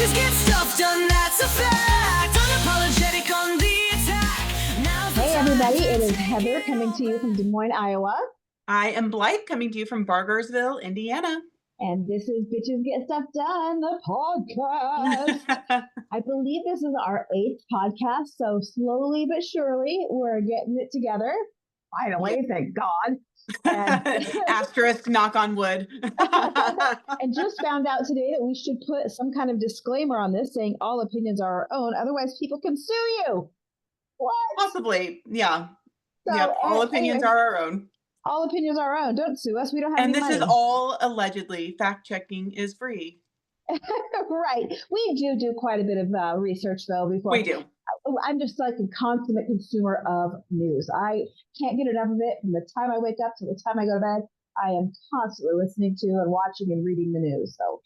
Bitches get stuff done, that's a fact. Unapologetic on the attack. Hey everybody, it is Heather coming to you from Des Moines, Iowa. I am Blythe coming to you from Bargersville, Indiana. And this is Bitches Get Stuff Done, the podcast. I believe this is our 8th podcast, so slowly but surely we're getting it together. Finally, thank God. And asterisk, knock on wood. And just found out today that we should put some kind of disclaimer on this saying all opinions are our own, otherwise people can sue you. What? Possibly, yeah. So, yep, all opinions anyway, are our own. all opinions are our own. Don't sue us. We don't have And any this money. is all allegedly. Fact checking is free. Right. We do quite a bit of research though before. We do. I'm just like a consummate consumer of news. I can't get enough of it. From the time I wake up to the time I go to bed, I am constantly listening to and watching and reading the news. So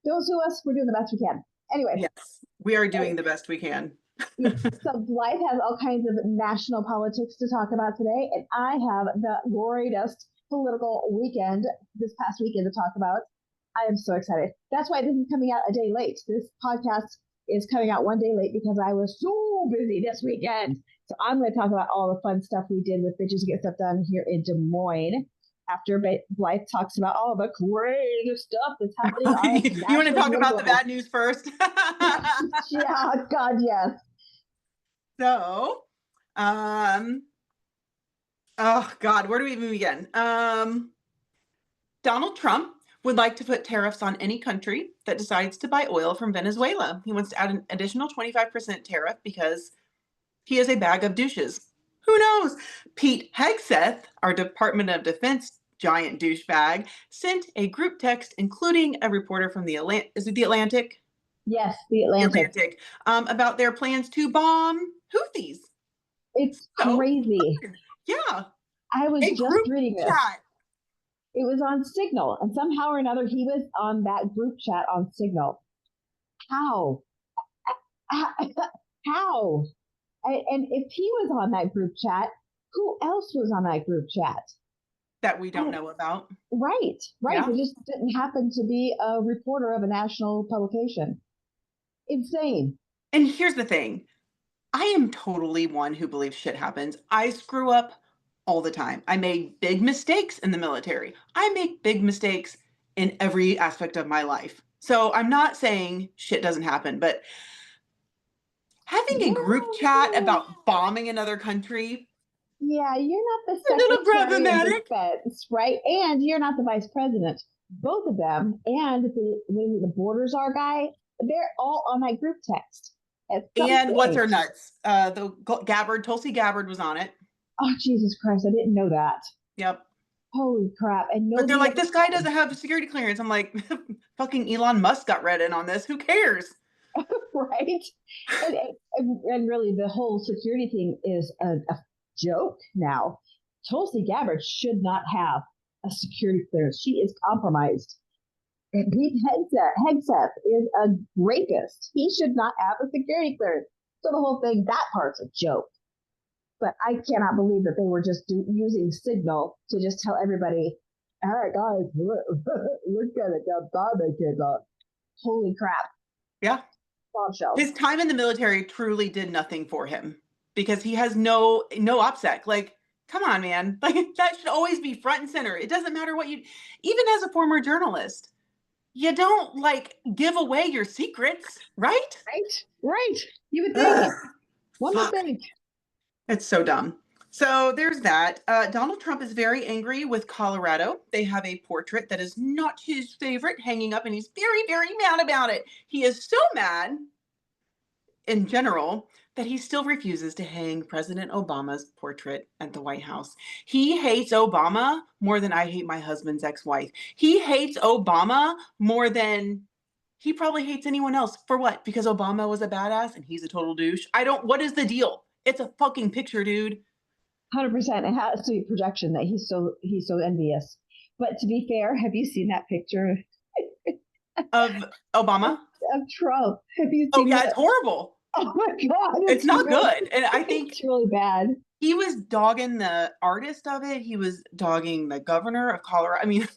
don't sue us. We're doing the best we can. Anyway. Yes, we are doing the best we can. So Blythe has all kinds of national politics to talk about today, and I have the greatest political weekend this past weekend to talk about. I am so excited. That's why this is coming out a day late. This podcast is coming out one day late because I was so busy this weekend. So I'm going to talk about all the fun stuff we did with Bitches Get Stuff Done here in Des Moines. After Blythe talks about all the crazy stuff that's happening. You want to talk about the bad news first? Yeah, God, yes. So, oh God, where do we even begin? Donald Trump would like to put tariffs on any country that decides to buy oil from Venezuela. He wants to add an additional 25% tariff because he is a bag of douches. Who knows? Pete Hegseth, our Department of Defense giant douchebag, sent a group text, including a reporter from the Atlantic. Is it the Atlantic? Yes, the Atlantic. About their plans to bomb Houthis. It's crazy. Yeah. I was just reading this. Chat. It was on Signal, and somehow or another, he was on that group chat on Signal. How? How? And if he was on that group chat, who else was on that group chat? That we don't know about. Right. Yeah. It just didn't happen to be a reporter of a national publication. Insane. And here's the thing. I am totally one who believes shit happens. I screw up all the time. I make big mistakes in the military. I make big mistakes in every aspect of my life. So I'm not saying shit doesn't happen, but having a group chat about bombing another country. Yeah, you're not the Secretary of Defense, right? And you're not the Vice President. Both of them and the Borders Are guy, they're all on that group text. And what's her nuts? Tulsi Gabbard was on it. Oh, Jesus Christ, I didn't know that. Yep. Holy crap. But they're like, this guy doesn't have a security clearance. I'm like, fucking Elon Musk got read in on this. Who cares? Right? And really, the whole security thing is a joke now. Tulsi Gabbard should not have a security clearance. She is compromised. And Pete Hegseth is a rapist. He should not have a security clearance. So the whole thing, that part's a joke. But I cannot believe that they were just using Signal to just tell everybody, all right, guys, look at it, how bad they did that. Holy crap. Yeah. Bombshell. His time in the military truly did nothing for him because he has no OPSEC. Like, come on, man. Like, that should always be front and center. It doesn't matter what even as a former journalist, you don't give away your secrets, right? Right. You would think. One would think. It's so dumb. So there's that. Donald Trump is very angry with Colorado. They have a portrait that is not his favorite hanging up, and he's very, very mad about it. He is so mad in general that he still refuses to hang President Obama's portrait at the White House. He hates Obama more than I hate my husband's ex-wife. He hates Obama more than he probably hates anyone else. For what? Because Obama was a badass and he's a total douche? What is the deal? It's a fucking picture, dude. 100%. It has to be projection that he's so envious. But to be fair, have you seen that picture of Obama? Of Trump. Have you seen it's horrible. Oh my God. It's not good. And I think it's really bad. He was dogging the artist of it. He was dogging the governor of Colorado. I mean,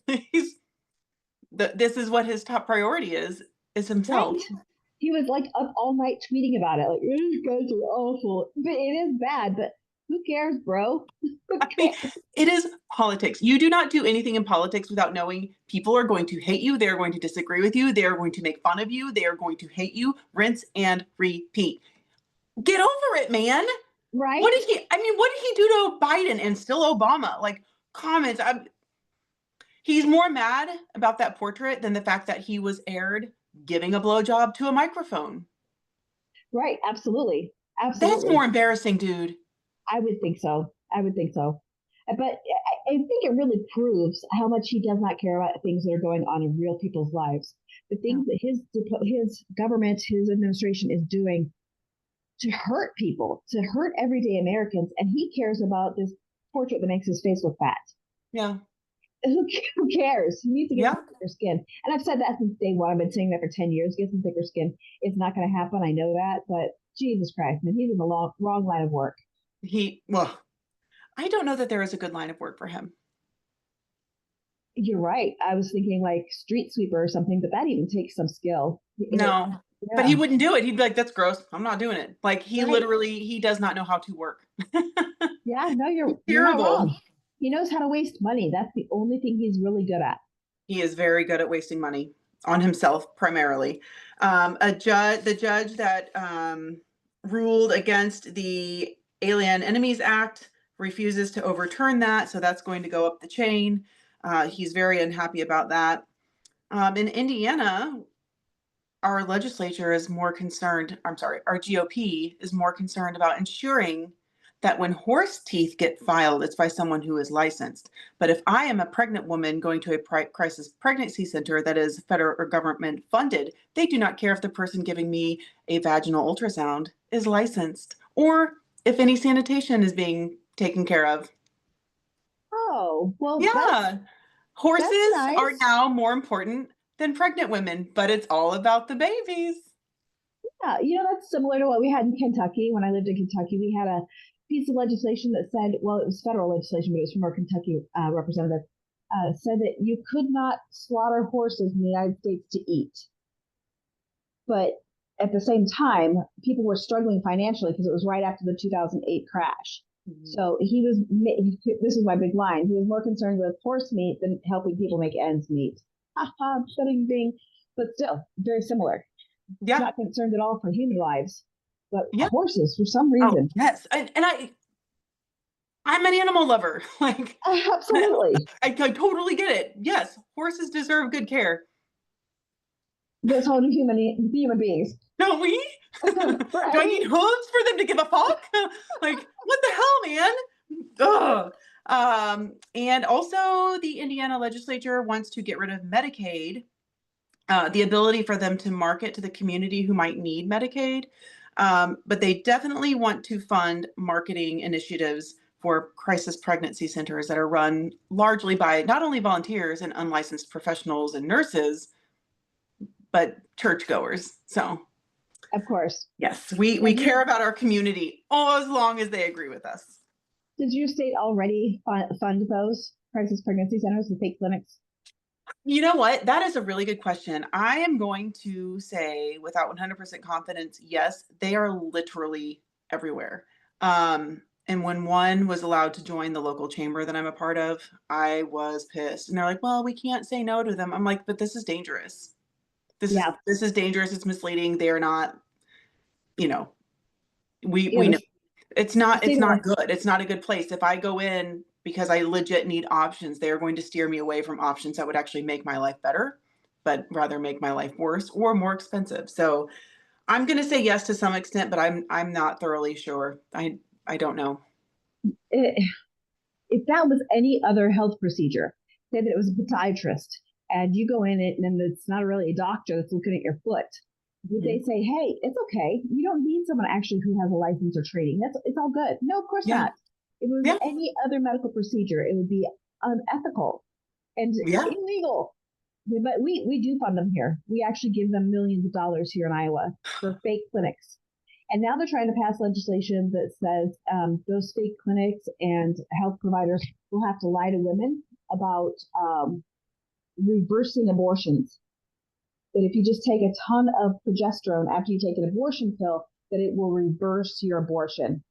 this is what his top priority is is himself. Right. He was like up all night tweeting about it. Like, these guys are awful. But it is bad, but who cares, bro? Who I mean, cares? it is politics. You do not do anything in politics without knowing people are going to hate you. They're going to disagree with you. They are going to make fun of you. They are going to hate you. Rinse and repeat. Get over it, man. Right? What did he do to Biden and still Obama? Like, comments. He's more mad about that portrait than the fact that he was aired giving a blowjob to a microphone. Right. Absolutely. That's Absolutely. more embarrassing, dude. I would think so. I would think so. But I think it really proves how much he does not care about things that are going on in real people's lives. The Yeah. things that his government, his administration is doing to hurt people, to hurt everyday Americans, and he cares about this portrait that makes his face look fat. Yeah. Who cares? You need to get Yeah. some thicker skin. And I've said that since day one. I've been saying that for 10 years. Get some thicker skin. It's not going to happen. I know that. But Jesus Christ, man, he's in the wrong line of work. Well, I don't know that there is a good line of work for him. You're right. I was thinking like street sweeper or something, but that even takes some skill. No, but he wouldn't do it. He'd be like, that's gross. I'm not doing it. Like Right. he does not know how to work. Yeah, no, you're not Terrible. wrong. He knows how to waste money. That's the only thing he's really good at. He is very good at wasting money on himself primarily. The judge that ruled against the Alien Enemies Act refuses to overturn that, so that's going to go up the chain. He's very unhappy about that. In Indiana, our legislature is more concerned, I'm sorry, our GOP is more concerned about ensuring that when horse teeth get filed, it's by someone who is licensed. But if I am a pregnant woman going to a crisis pregnancy center that is federal or government funded, they do not care if the person giving me a vaginal ultrasound is licensed or if any sanitation is being taken care of. Oh, well, Yeah. Horses nice. are now more important than pregnant women, but it's all about the babies. Yeah, that's similar to what we had in Kentucky. When I lived in Kentucky, we had a piece of legislation that said, well, it was federal legislation, but it was from our Kentucky representative, said that you could not slaughter horses in the United States to eat. But at the same time, people were struggling financially because it was right after the 2008 crash. Mhm. So this is my big line. He was more concerned with horse meat than helping people make ends meet. Shutting thing, but still very similar. Yeah. Not concerned at all for human lives, but Yeah. horses for some Oh, reason. yes. I'm an animal lover. Like, Absolutely. I totally get it. Yes, horses deserve good care. This whole human beings. Don't we? Do I need hooves for them to give a fuck? Like, what the hell, man? Ugh. And also, the Indiana legislature wants to get rid of Medicaid, the ability for them to market to the community who might need Medicaid. But they definitely want to fund marketing initiatives for crisis pregnancy centers that are run largely by not only volunteers and unlicensed professionals and nurses, but churchgoers. So, of course. yes, we care about our community as long as they agree with us. Does your state already fund those crisis pregnancy centers, the fake clinics? You know what? That is a really good question. I am going to say without 100% confidence, yes, they are literally everywhere. And when one was allowed to join the local chamber that I'm a part of, I was pissed. And they're like, well, we can't say no to them. I'm like, but this is dangerous. This is dangerous. It's misleading. They are not, we know it's not good. It's not a good place. If I go in because I legit need options, they are going to steer me away from options that would actually make my life better, but rather make my life worse or more expensive. So I'm going to say yes to some extent, but I'm not thoroughly sure. I don't know. If that was any other health procedure, say that it was a podiatrist, and you go in it, and then it's not really a doctor that's looking at your foot. Would they say, hey, it's okay. You don't need someone actually who has a license or training. It's all good. No, of course not. If it was any other medical procedure, it would be unethical and illegal. But we do fund them here. We actually give them millions of dollars here in Iowa for fake clinics. And now they're trying to pass legislation that says those fake clinics and health providers will have to lie to women about reversing abortions. that if you just take a ton of progesterone after you take an abortion pill, that it will reverse your abortion.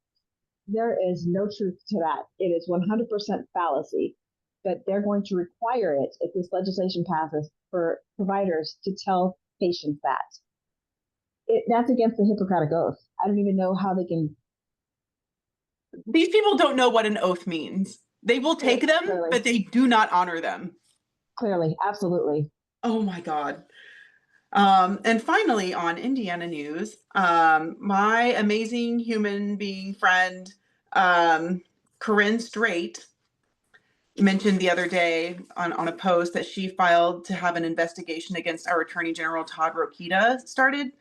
There is no truth to that. It is 100% fallacy. But they're going to require it if this legislation passes for providers to tell patients that. That's against the Hippocratic Oath. I don't even know how they can. These people don't know what an oath means. They will take them, Clearly. but they do not honor them. Clearly, absolutely. Oh my God. And finally, on Indiana news, my amazing human being friend, Corinne Straight, mentioned the other day on a post that she filed to have an investigation against our Attorney General Todd Rokita started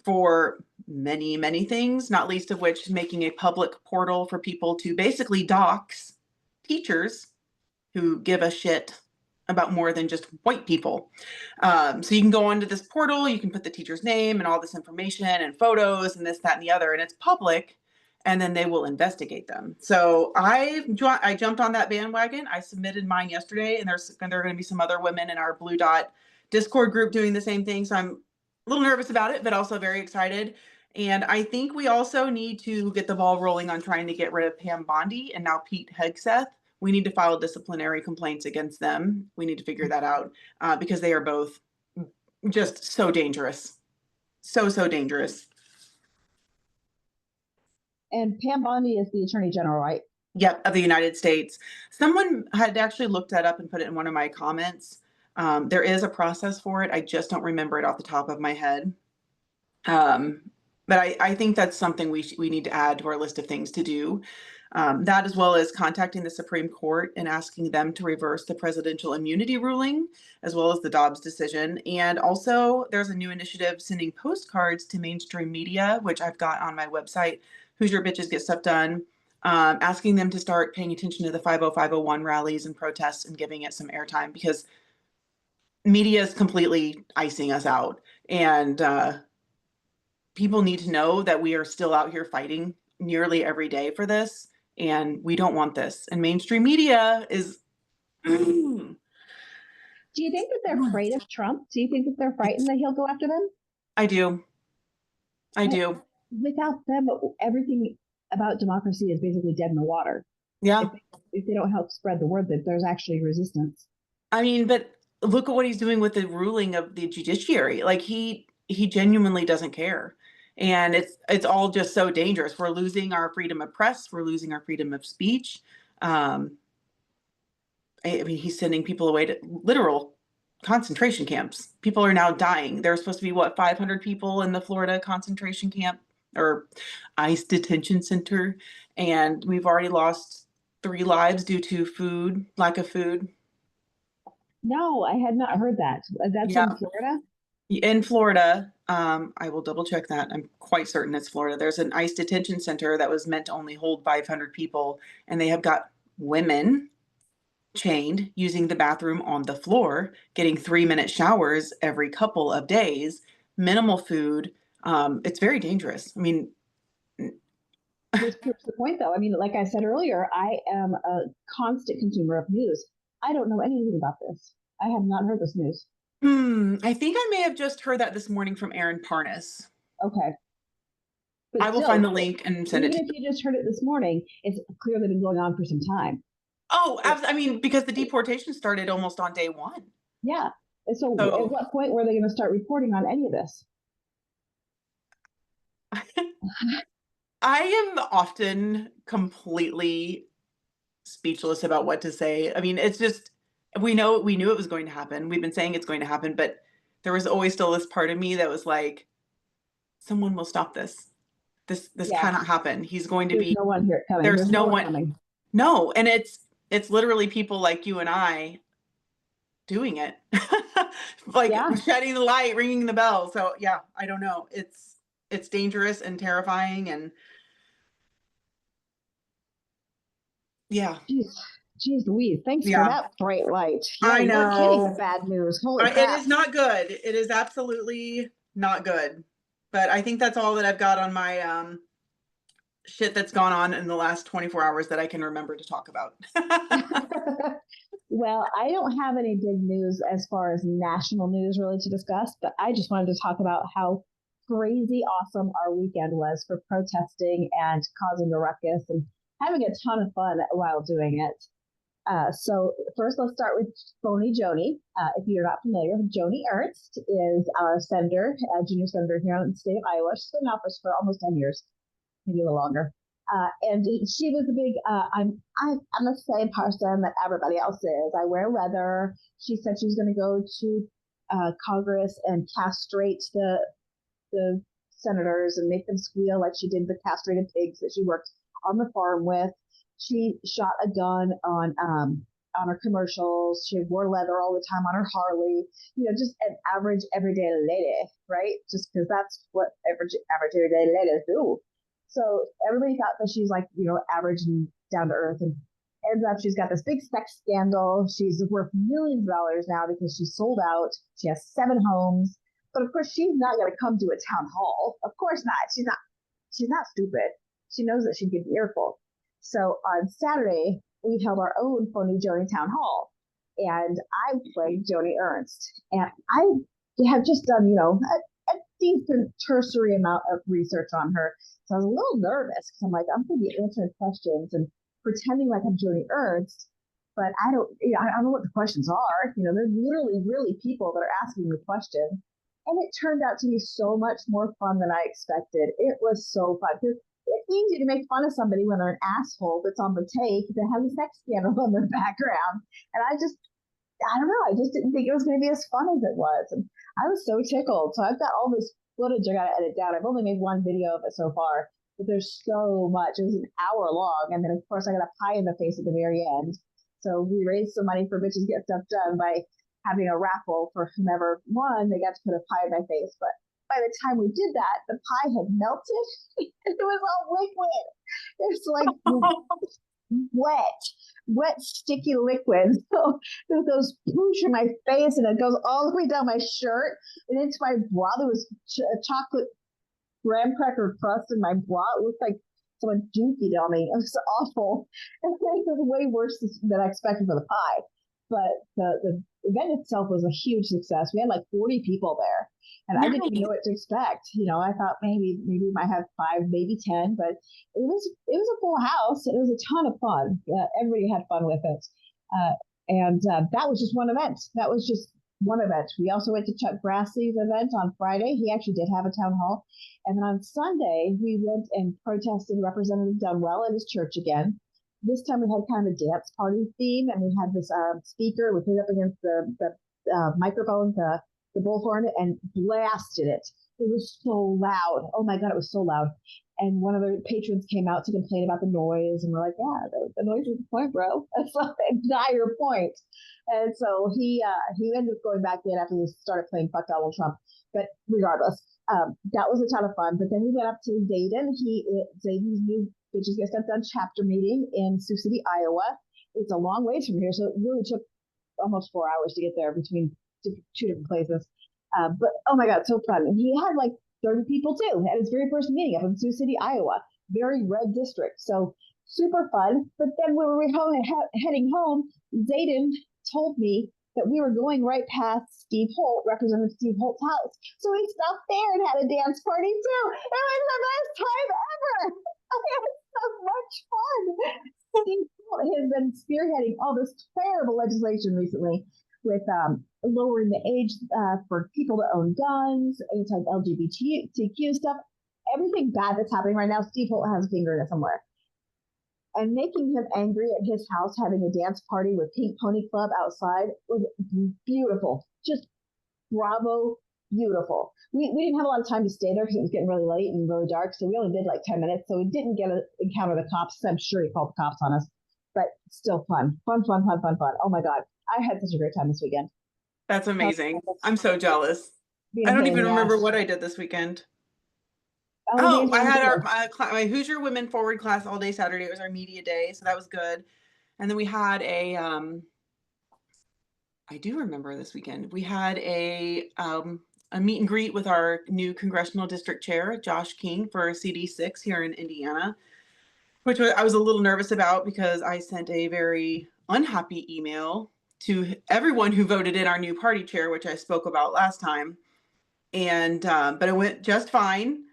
for many, many things, not least of which making a public portal for people to basically dox teachers who give a shit about more than just white people. So you can go onto this portal, you can put the teacher's name and all this information and photos and this, that, and the other, and it's public, and then they will investigate them. So I jumped on that bandwagon. I submitted mine yesterday, and there are going to be some other women in our Blue Dot Discord group doing the same thing. So I'm a little nervous about it, but also very excited. And I think we also need to get the ball rolling on trying to get rid of Pam Bondi and now Pete Hegseth. We need to file disciplinary complaints against them. We need to figure that out because they are both just so dangerous. So dangerous. And Pam Bondi is the Attorney General, right? Yep, of the United States. Someone had actually looked that up and put it in one of my comments. There is a process for it. I just don't remember it off the top of my head. But I think that's something we need to add to our list of things to do. That, as well as contacting the Supreme Court and asking them to reverse the presidential immunity ruling, as well as the Dobbs decision. And also, there's a new initiative sending postcards to mainstream media, which I've got on my website, Who's Your Bitches Get Stuff Done, asking them to start paying attention to the 50501 rallies and protests and giving it some airtime, because media is completely icing us out. And people need to know that we are still out here fighting nearly every day for this, and we don't want this. And mainstream media is. Do you think that they're afraid of Trump? Do you think that they're frightened that he'll go after them? I do. Without them, everything about democracy is basically dead in the water. Yeah. If they don't help spread the word that there's actually resistance. I mean, but look at what he's doing with the ruling of the judiciary. Like he genuinely doesn't care. And it's all just so dangerous. We're losing our freedom of press. We're losing our freedom of speech. I mean, he's sending people away to literal concentration camps. People are now dying. There were supposed to be, 500 people in the Florida concentration camp or ICE detention center. And we've already lost 3 lives due to lack of food. No, I had not heard that. That's in Florida? In Florida, I will double check that. I'm quite certain it's Florida. There's an ICE detention center that was meant to only hold 500 people, and they have got women chained using the bathroom on the floor, getting 3-minute showers every couple of days, minimal food. It's very dangerous. I mean, this proves the point, though. I mean, like I said earlier, I am a constant consumer of news. I don't know anything about this. I have not heard this news. I think I may have just heard that this morning from Aaron Parnas. Okay. But I will find the link and send it to you. Even if you just heard it this morning, it's clearly been going on for some time. Oh, I mean, because the deportation started almost on day 1. Yeah. And so at what point were they going to start reporting on any of this? I am often completely speechless about what to say. I mean, it's just, we knew it was going to happen. We've been saying it's going to happen, but there was always still this part of me that was like, someone will stop this. This cannot happen. He's going to There's no one here coming. There's no one coming. No, and it's literally people like you and I doing it. Like shedding the light, ringing the bell. So yeah, I don't know. It's dangerous and terrifying, and yeah. Jeez Louise, thanks for that bright light. Yeah, I know. You're kidding. Bad news. Holy crap. It is not good. It is absolutely not good. But I think that's all that I've got on my shit that's gone on in the last 24 hours that I can remember to talk about. Well, I don't have any big news as far as national news really to discuss, but I just wanted to talk about how crazy awesome our weekend was for protesting and causing a ruckus and having a ton of fun while doing it. So first, let's start with Phony Joni. If you're not familiar, Joni Ernst is our senator, junior senator here in the state of Iowa. She's been in office for almost 10 years, maybe a little longer. And she was a big. I'm the same person that everybody else is. I wear leather. She said she was going to go to Congress and castrate the senators and make them squeal like she did the castrated pigs that she worked on the farm with. She shot a gun on her commercials. She wore leather all the time on her Harley. Just an average everyday lady, right? Just because that's what average everyday ladies do. So everybody thought that she's like, average and down to earth, and ends up she's got this big sex scandal. She's worth millions of dollars now because she's sold out. She has 7 homes. But of course, she's not going to come to a town hall. Of course not. She's not stupid. She knows that she'd get the earful. So on Saturday, we held our own Phony Joni Town Hall, and I played Joni Ernst. And I have just done, a decent tertiary amount of research on her. So I was a little nervous because I'm like, I'm going to be answering questions and pretending like I'm Joni Ernst, but I don't know what the questions are. There's literally really people that are asking me questions. And it turned out to be so much more fun than I expected. It was so fun. It's easy to make fun of somebody when they're an asshole that's on the take that has a sex scandal in their background. And I don't know, I just didn't think it was going to be as fun as it was. And I was so tickled. So I've got all this footage I got to edit down. I've only made one video of it so far, but there's so much. It was an hour long. And then, of course, I got a pie in the face at the very end. So we raised some money for Bitches Get Stuff Done by having a raffle for whomever won. They got to put a pie in my face. But by the time we did that, the pie had melted. It was all liquid. It's like wet, sticky liquid. So it goes poosh in my face and it goes all the way down my shirt and into my bra. There was a chocolate graham cracker crust in my bra. It looked like someone dookied on me. It was awful. And it was way worse than I expected for the pie. But the event itself was a huge success. We had like 40 people there, and I didn't even know what to expect. I thought maybe we might have 5, maybe 10, but it was a full house. It was a ton of fun. Everybody had fun with it, and that was just one event. That was just one event. We also went to Chuck Grassley's event on Friday. He actually did have a town hall, and then on Sunday we went and protested Representative Dunwell at his church again. This time we had kind of a dance party theme, and we had this speaker. We put it up against the microphone, the bullhorn, and blasted it. It was so loud. Oh my God, it was so loud. And one of the patrons came out to complain about the noise, and we're like, yeah, the noise is the point, bro. That's like a dire point. And so he ended up going back in after we started playing Fuck Donald Trump. But regardless, that was a ton of fun. But then we went up to Zayden. Zayden's new Bitches Get Stuff Done chapter meeting in Sioux City, Iowa. It's a long ways from here, so it really took almost 4 hours to get there between 2 different places. But oh my God, so fun. And he had like 30 people too at his very first meeting up in Sioux City, Iowa. Very red district. So super fun. But then when we were heading home, Zayden told me that we were going right past Steve Holt, Representative Steve Holt's house. So we stopped there and had a dance party too. It was the best time ever. I had so much fun. Steve Holt has been spearheading all this terrible legislation recently with lowering the age for people to own guns, anti-LGBTQ stuff, everything bad that's happening right now. Steve Holt has a finger in it somewhere. And making him angry at his house, having a dance party with Pink Pony Club outside was beautiful. Just bravo, beautiful. We didn't have a lot of time to stay there because it was getting really late and really dark, so we only did like 10 minutes. So we didn't get to encounter the cops. I'm sure he called the cops on us, but still fun. Oh my God, I had such a great time this weekend. That's amazing. I'm so jealous. I don't even remember what I did this weekend. Oh, I had my Hoosier Women Forward class all day Saturday. It was our media day, so that was good. And then we had I do remember this weekend. We had a meet and greet with our new congressional district chair, Josh King, for CD6 here in Indiana, which I was a little nervous about because I sent a very unhappy email to everyone who voted in our new party chair, which I spoke about last time. And but it went just fine.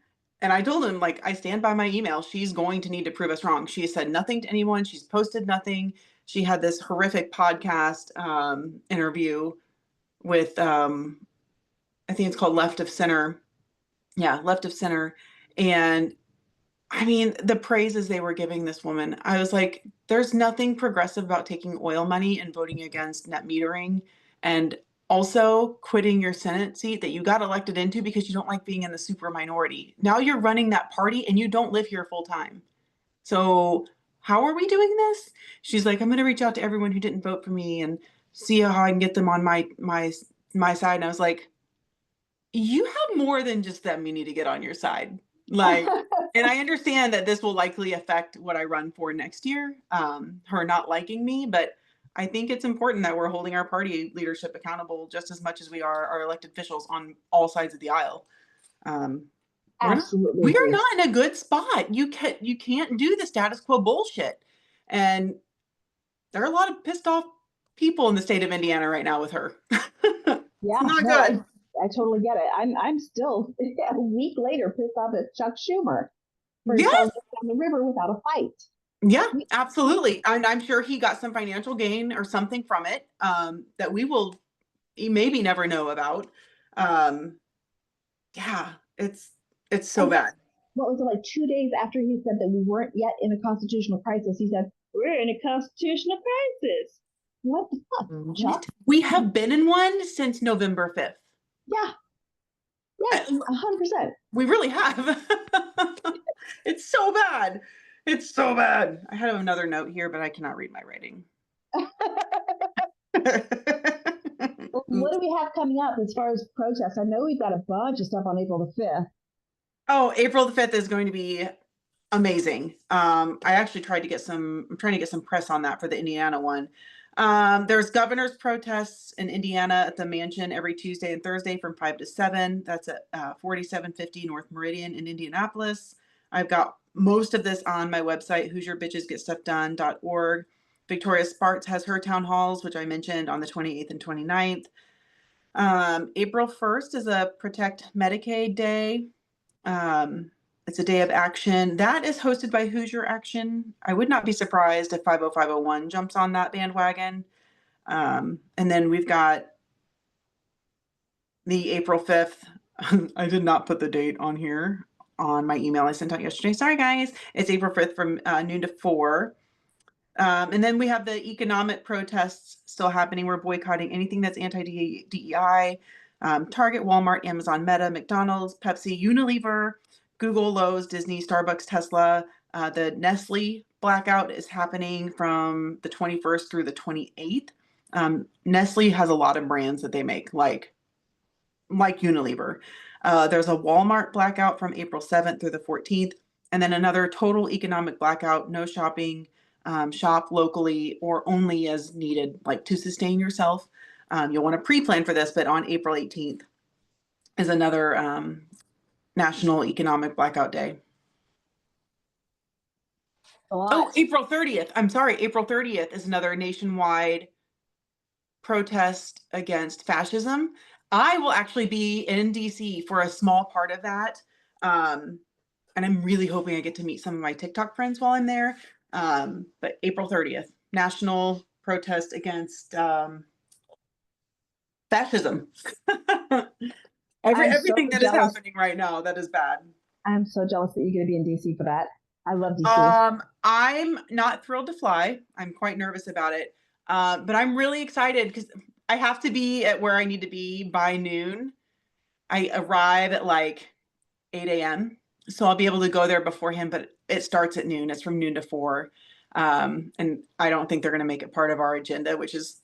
And I told him, like, I stand by my email. She's going to need to prove us wrong. She said nothing to anyone. She's posted nothing. She had this horrific podcast interview with I think it's called Left of Center. Yeah, Left of Center. And I mean, the praises they were giving this woman, I was like, there's nothing progressive about taking oil money and voting against net metering and also quitting your Senate seat that you got elected into because you don't like being in the super minority. Now you're running that party and you don't live here full time. So how are we doing this? She's like, I'm going to reach out to everyone who didn't vote for me and see how I can get them on my side. And I was like, you have more than just them you need to get on your side. Like, and I understand that this will likely affect what I run for next year, her not liking me, but I think it's important that we're holding our party leadership accountable just as much as we are our elected officials on all sides of the aisle. Absolutely. We are not in a good spot. You can't do the status quo bullshit. And there are a lot of pissed off people in the state of Indiana right now with her. Yeah, It's not no, good. I totally get it. I'm still a week later pissed off at Chuck Schumer for Yes. selling us down the river without a fight. Yeah, absolutely. And I'm sure he got some financial gain or something from it that we will maybe never know about. Yeah, it's so And bad. what was it, like 2 days after he said that we weren't yet in a constitutional crisis? He said, "We're in a constitutional crisis." What the fuck, Chuck? We have been in one since November 5th. Yeah. Yes, 100%. We really have. It's so bad. It's so bad. I had another note here, but I cannot read my writing. What do we have coming up as far as protests? I know we've got a bunch of stuff on April the 5th. Oh, April the 5th is going to be amazing. I actually I'm trying to get some press on that for the Indiana one. There's governor's protests in Indiana at the mansion every Tuesday and Thursday from 5 to 7. That's at 4750 North Meridian in Indianapolis. I've got most of this on my website, HoosierBitchesGetStuffDone.org. Victoria Sparks has her town halls, which I mentioned, on the 28th and 29th. April 1st is a Protect Medicaid Day. It's a day of action that is hosted by Hoosier Action. I would not be surprised if 50501 jumps on that bandwagon. And then we've got the April 5th. I did not put the date on here on my email I sent out yesterday. Sorry, guys. It's April 5th from noon to 4. And then we have the economic protests still happening. We're boycotting anything that's anti-DEI. Target, Walmart, Amazon, Meta, McDonald's, Pepsi, Unilever, Google, Lowe's, Disney, Starbucks, Tesla. The Nestle blackout is happening from the 21st through the 28th. Nestle has a lot of brands that they make, like Unilever. There's a Walmart blackout from April 7th through the 14th, and then another total economic blackout, no shopping, shop locally or only as needed, like to sustain yourself. You'll want to pre-plan for this, but on April 18th is another National Economic Blackout Day. Oh, April 30th. I'm sorry. April 30th is another nationwide protest against fascism. I will actually be in DC for a small part of that. And I'm really hoping I get to meet some of my TikTok friends while I'm there. But April 30th, national protest against fascism. Everything that is happening right now, that is bad. I'm so jealous that you're going to be in DC for that. I love DC. I'm not thrilled to fly. I'm quite nervous about it. But I'm really excited because I have to be at where I need to be by noon. I arrive at like 8 a.m. So I'll be able to go there beforehand, but it starts at noon. It's from noon to 4. And I don't think they're going to make it part of our agenda, which is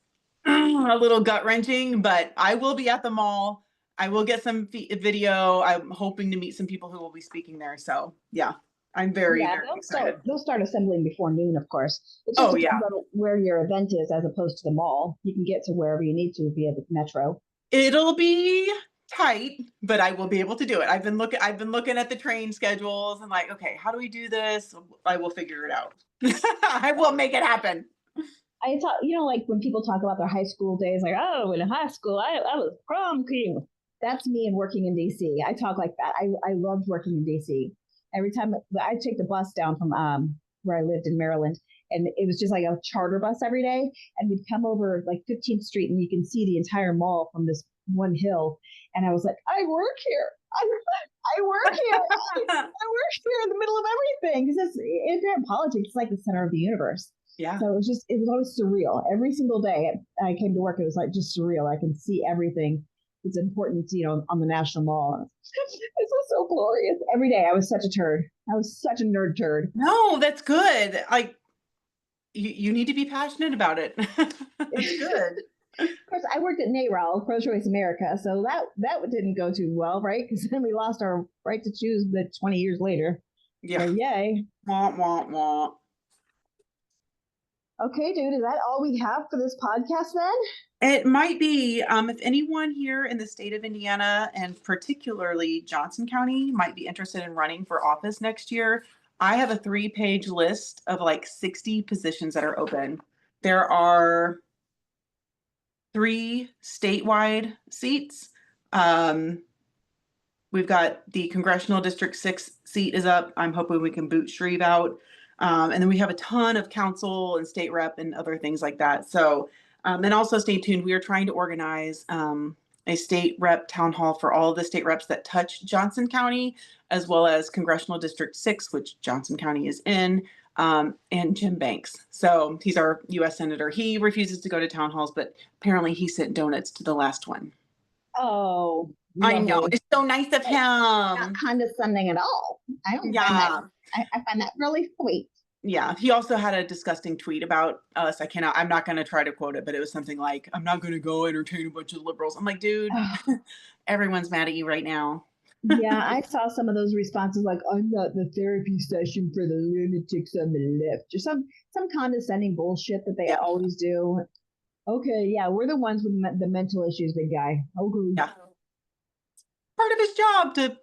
a little gut wrenching, but I will be at the mall. I will get some video. I'm hoping to meet some people who will be speaking there. So yeah, I'm very excited. They'll start assembling before noon, of course. It just depends on where your event is as opposed to the mall. You can get to wherever you need to via the metro. It'll be tight, but I will be able to do it. I've been looking at the train schedules and like, okay, how do we do this? I will figure it out. I will make it happen. I talk, like when people talk about their high school days, like, oh, in high school, I was prom king. That's me and working in DC. I talk like that. I loved working in DC. Every time I take the bus down from where I lived in Maryland, and it was just like a charter bus every day, and we'd come over like 15th Street, and you can see the entire mall from this one hill. And I was like, I work here. I work here. I work here in the middle of everything because in politics, it's like the center of the universe. Yeah. So it was always surreal. Every single day I came to work, it was like just surreal. I can see everything that's important, on the National Mall. It was so glorious. Every day I was such a turd. I was such a nerd turd. No, that's good. Like you need to be passionate about it. That's good. Of course, I worked at NARAL, Pro Choice America, so that didn't go too well, right? Because then we lost our right to choose the 20 years later. Yeah. So, yay. Wah, wah, wah. Okay, dude, is that all we have for this podcast then? It might be. If anyone here in the state of Indiana and particularly Johnson County might be interested in running for office next year, I have a 3-page list of like 60 positions that are open. There are 3 statewide seats. We've got the Congressional District 6 seat is up. I'm hoping we can boot Shreve out. And then we have a ton of council and state rep and other things like that. So, and also stay tuned. We are trying to organize a state rep town hall for all of the state reps that touch Johnson County, as well as Congressional District 6, which Johnson County is in, and Jim Banks. So he's our U.S. Senator. He refuses to go to town halls, but apparently he sent donuts to the last one. Oh, I know. lovely. It's so nice of Not him. condescending at all. I don't find Yeah. that. I find that really sweet. Yeah. He also had a disgusting tweet about us. I'm not going to try to quote it, but it was something like, I'm not going to go entertain a bunch of liberals. I'm like, dude, everyone's mad at you right now. Yeah, I saw some of those responses like, I'm not the therapy session for the lunatics on the left, or some condescending bullshit that they Yeah. always do. Okay, yeah, we're the ones with the mental issues, big guy. Okay. Yeah. Part of his job to,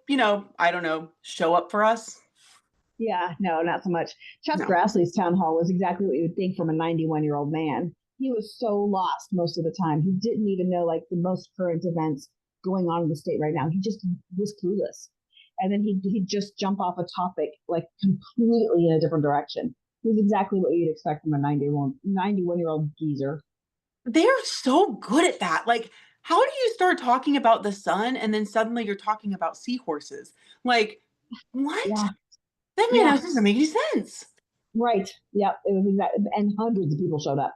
I don't know, show up for us. Yeah, no, not so much. Chuck No. Grassley's town hall was exactly what you would think from a 91-year-old man. He was so lost most of the time. He didn't even know like the most current events going on in the state right now. He just was clueless. And then he'd just jump off a topic like completely in a different direction. He was exactly what you'd expect from a 91-year-old geezer. They're so good at that. Like, how do you start talking about the sun and then suddenly you're talking about seahorses? Like, what? Yeah. That doesn't make any sense. Right. Yep. It was exactly, and hundreds of people showed up.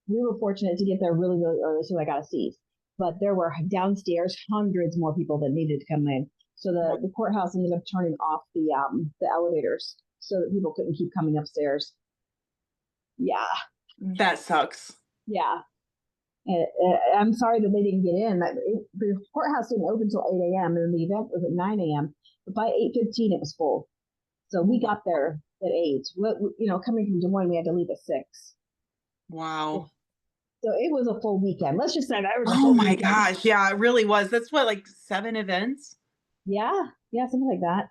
We were fortunate to get there really, really early, so I got a seat. But there were downstairs hundreds more people that needed to come in. So the courthouse ended up turning off the elevators so that people couldn't keep coming upstairs. Yeah. That sucks. Yeah. I'm sorry that they didn't get in. The courthouse didn't open until 8 a.m. and the event was at 9 a.m. But by 8:15 it was full. So we got there at 8. Coming from Des Moines, we had to leave at 6. Wow. So it was a full weekend. Let's just say that was a Oh full my weekend. gosh. Yeah, it really was. That's what, like 7 events? Yeah, something like that.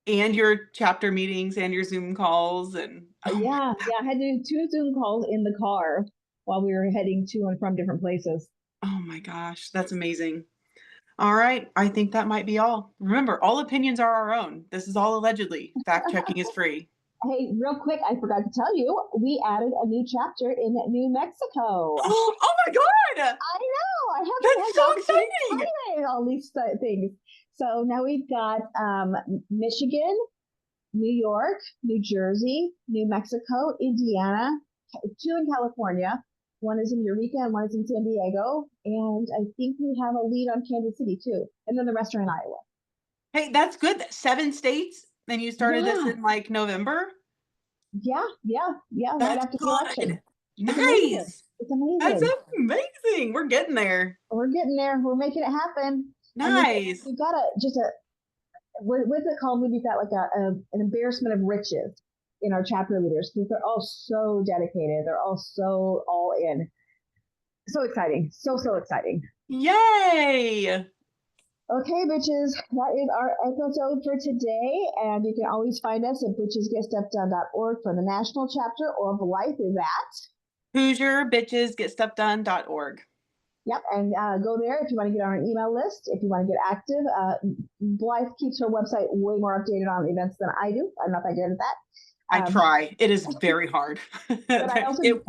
And your chapter meetings and your Zoom calls and yeah, I had to do 2 Zoom calls in the car while we were heading to and from different places. Oh my gosh, that's amazing. All right, I think that might be all. Remember, all opinions are our own. This is all allegedly. Fact checking is free. Hey, real quick, I forgot to tell you, we added a new chapter in New Mexico. Oh my God! I know. I haven't That's so exciting. Highlight all these things. So now we've got Michigan, New York, New Jersey, New Mexico, Indiana, 2 in California. 1 is in Eureka and 1 is in San Diego. And I think we have a lead on Kansas City too. And then the rest are in Iowa. Hey, that's good. 7 states. And you started this in like November? Yeah. That's right after the election. Nice. It's amazing. That's amazing. We're getting there. We're getting there. We're making it happen. Nice. We've got what's it called? We've got like an embarrassment of riches in our chapter leaders because they're all so dedicated. They're all so all in. So exciting. So exciting. Yay. Okay, bitches, that is our episode for today. And you can always find us at bitchesgetstuffdone.org for the national chapter or Blythe is at HoosierBitchesGetStuffDone.org. Yep, and go there if you want to get on our email list. If you want to get active, Blythe keeps her website way more updated on events than I do. I'm not that good at that. I try. It is very hard. But I do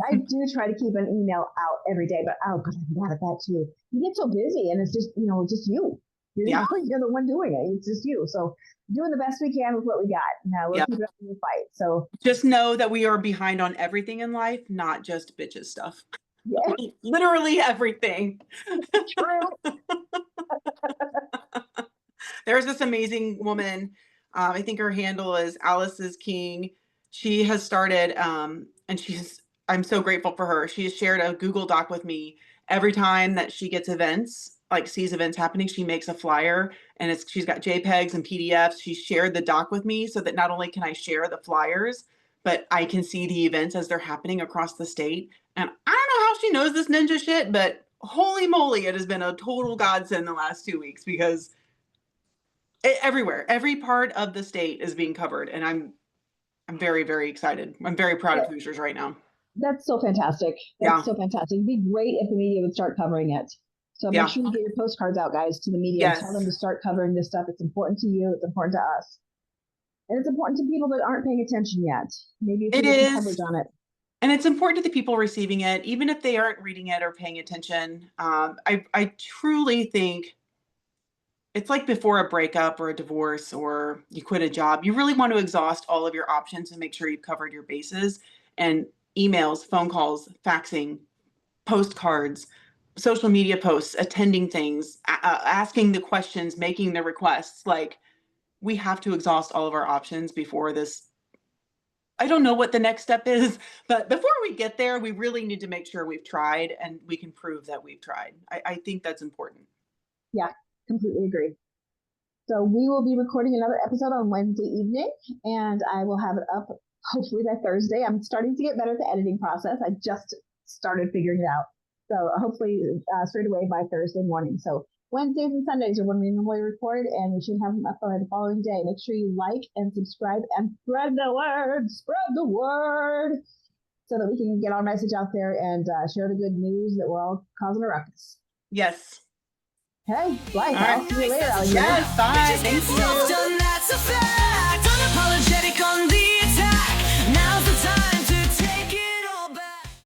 try to keep an email out every day. But oh, God, I'm bad at that too. You get so busy, and it's just just you. You're the one doing it. It's just you. So doing the best we can with what we got. Now we'll keep it up in the fight. So just know that we are behind on everything in life, not just bitches stuff. Yeah. Literally everything. True. There's this amazing woman. I think her handle is Alice's King. She has started, and I'm so grateful for her. She has shared a Google Doc with me every time that she gets events, like sees events happening. She makes a flyer, and she's got JPEGs and PDFs. She shared the doc with me so that not only can I share the flyers, but I can see the events as they're happening across the state. And I don't know how she knows this ninja shit, but holy moly, it has been a total godsend the last 2 weeks because everywhere, every part of the state is being covered. And I'm very, very excited. I'm very proud of Hoosiers right now. That's so fantastic. That's so fantastic. It'd be great if the media would start covering it. So make sure you get your postcards out, guys, to the media and tell them to start covering this stuff. It's important to you. It's important to us. And it's important to people that aren't paying attention yet. Maybe if you get some coverage on it. And it's important to the people receiving it, even if they aren't reading it or paying attention. I truly think it's like before a breakup or a divorce or you quit a job, you really want to exhaust all of your options and make sure you've covered your bases. And emails, phone calls, faxing, postcards, social media posts, attending things, asking the questions, making the requests. Like, we have to exhaust all of our options before this. I don't know what the next step is, but before we get there, we really need to make sure we've tried and we can prove that we've tried. I think that's important. Yeah, completely agree. So we will be recording another episode on Wednesday evening, and I will have it up hopefully by Thursday. I'm starting to get better at the editing process. I just started figuring it out. So hopefully straight away by Thursday morning. So Wednesdays and Sundays are when we normally record, and we should have them up by the following day. Make sure you like and subscribe and spread the word so that we can get our message out there and share the good news that we're all causing a ruckus. Yes. Hey, Blythe, I'll see you later. Yes, bye. Thank you. That's a fact. Unapologetic on the